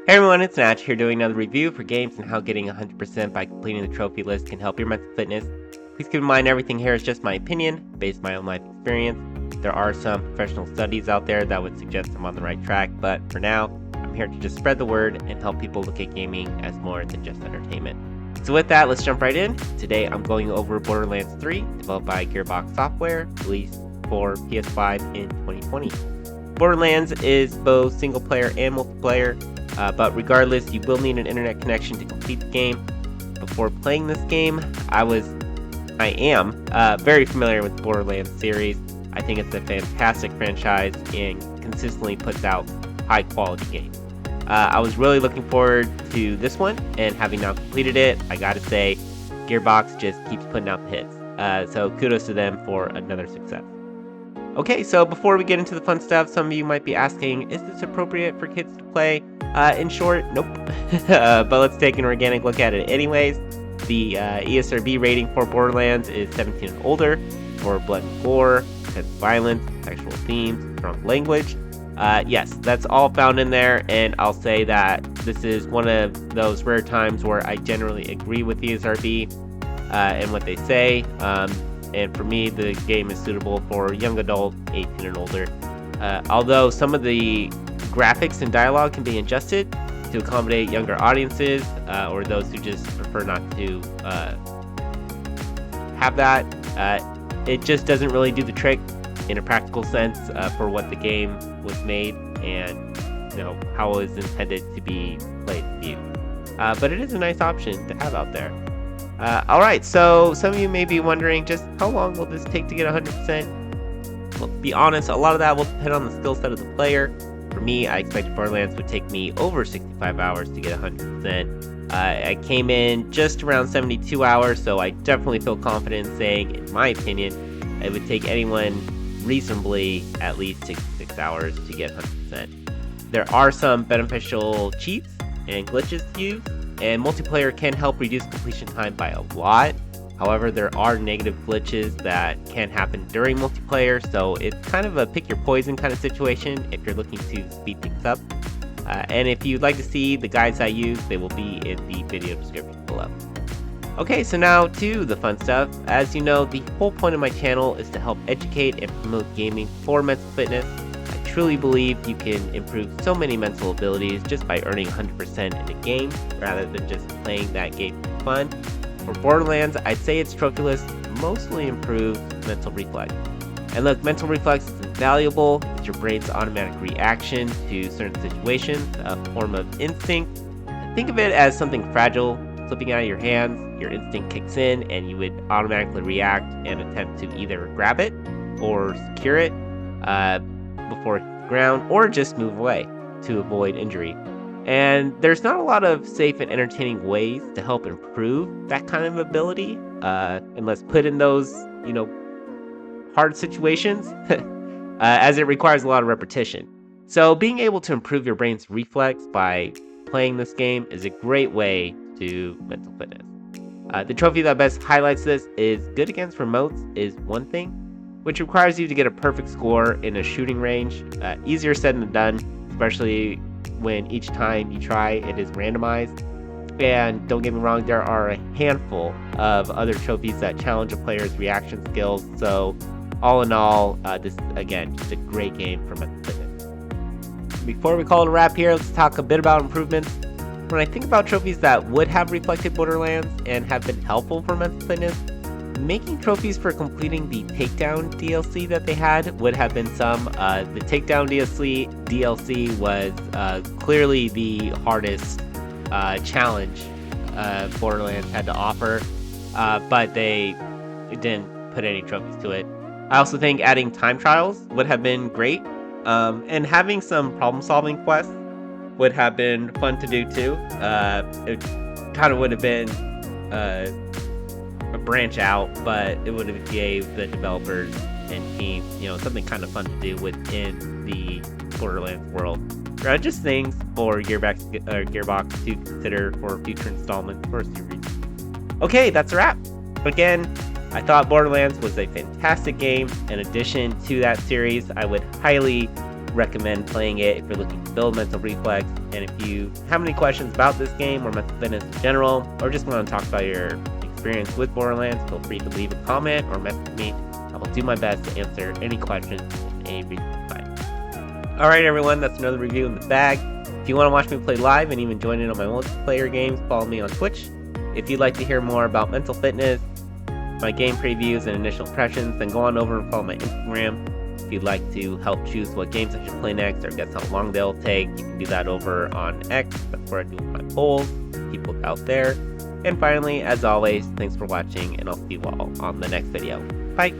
Hey everyone, it's Natch here doing another review for games and how getting 100% by completing the trophy list can help your mental fitness. Please keep in mind everything here is just my opinion, based on my own life experience. There are some professional studies out there that would suggest I'm on the right track, but for now, I'm here to just spread the word and help people look at gaming as more than just entertainment. So with that, let's jump right in. Today I'm going over Borderlands 3, developed by Gearbox Software, released for PS5 in 2020. Borderlands is both single player and multiplayer. But regardless, you will need an internet connection to complete the game. Before playing this game, I am very familiar with the Borderlands series. I think it's a fantastic franchise and consistently puts out high quality games. I was really looking forward to this one, and having now completed it, I gotta say, Gearbox just keeps putting out the hits. So kudos to them for another success. Okay, so before we get into the fun stuff, some of you might be asking, is this appropriate for kids to play? In short, nope. But let's take an organic look at it anyways. The ESRB rating for Borderlands is 17 and older for blood and gore, intense violence, sexual themes, strong language. Yes, that's all found in there, and I'll say that this is one of those rare times where I generally agree with ESRB and what they say. And for me, the game is suitable for young adult, 18 and older. Although some of the graphics and dialogue can be adjusted to accommodate younger audiences or those who just prefer not to have that. It just doesn't really do the trick in a practical sense for what the game was made and how it was intended to be played and viewed. But it is a nice option to have out there. Alright, so some of you may be wondering just how long will this take to get 100%? Well, to be honest, a lot of that will depend on the skill set of the player. For me, I expect Borderlands would take me over 65 hours to get 100%. I came in just around 72 hours, so I definitely feel confident in saying, in my opinion, it would take anyone reasonably at least 66 hours to get 100%. There are some beneficial cheats and glitches to use, and multiplayer can help reduce completion time by a lot. However, there are negative glitches that can happen during multiplayer, so it's kind of a pick your poison kind of situation if you're looking to speed things up. And if you'd like to see the guides I use, they will be in the video description below. Okay, so now to the fun stuff. As you know, the whole point of my channel is to help educate and promote gaming for mental fitness. I truly believe you can improve so many mental abilities just by earning 100% in a game, rather than just playing that game for fun. For Borderlands, I'd say its trophy list mostly improves mental reflex. And look, mental reflex is invaluable. It's your brain's automatic reaction to certain situations, a form of instinct. Think of it as something fragile slipping out of your hands. Your instinct kicks in and you would automatically react and attempt to either grab it or secure it before it hits the ground, or just move away to avoid injury. And there's not a lot of safe and entertaining ways to help improve that kind of ability, unless put in those, hard situations, as it requires a lot of repetition. So being able to improve your brain's reflex by playing this game is a great way to mental fitness. The trophy that best highlights this is good against remotes is one thing, which requires you to get a perfect score in a shooting range. Easier said than done, especially when each time you try it is randomized. And don't get me wrong, there are a handful of other trophies that challenge a player's reaction skills. So all in all, this again just a great game for mental fitness. Before we call it a wrap here, let's talk a bit about improvements. When I think about trophies that would have reflected Borderlands and have been helpful for mental fitness, making trophies for completing the Takedown DLC that they had would have been some. The Takedown DLC was clearly the hardest challenge Borderlands had to offer, but they didn't put any trophies to it. I also think adding time trials would have been great, and having some problem-solving quests would have been fun to do too. It kind of would have been a branch out, but it would have gave the developers and team, something kind of fun to do within the Borderlands world. Just things for Gearbox to consider for future installments for a series. Okay, that's a wrap. Again, I thought Borderlands was a fantastic game. In addition to that series, I would highly recommend playing it if you're looking to build mental reflex. And if you have any questions about this game or mental fitness in general, or just want to talk about your experience with Borderlands, feel free to leave a comment or message me. I will do my best to answer any questions in a reasonable time. Alright everyone, that's another review in the bag. If you want to watch me play live and even join in on my multiplayer games, follow me on Twitch. If you'd like to hear more about mental fitness, my game previews and initial impressions, then go on over and follow my Instagram. If you'd like to help choose what games I should play next or guess how long they'll take, you can do that over on X. That's where I do my polls. Keep a look out there. And finally, as always, thanks for watching, and I'll see you all on the next video. Bye!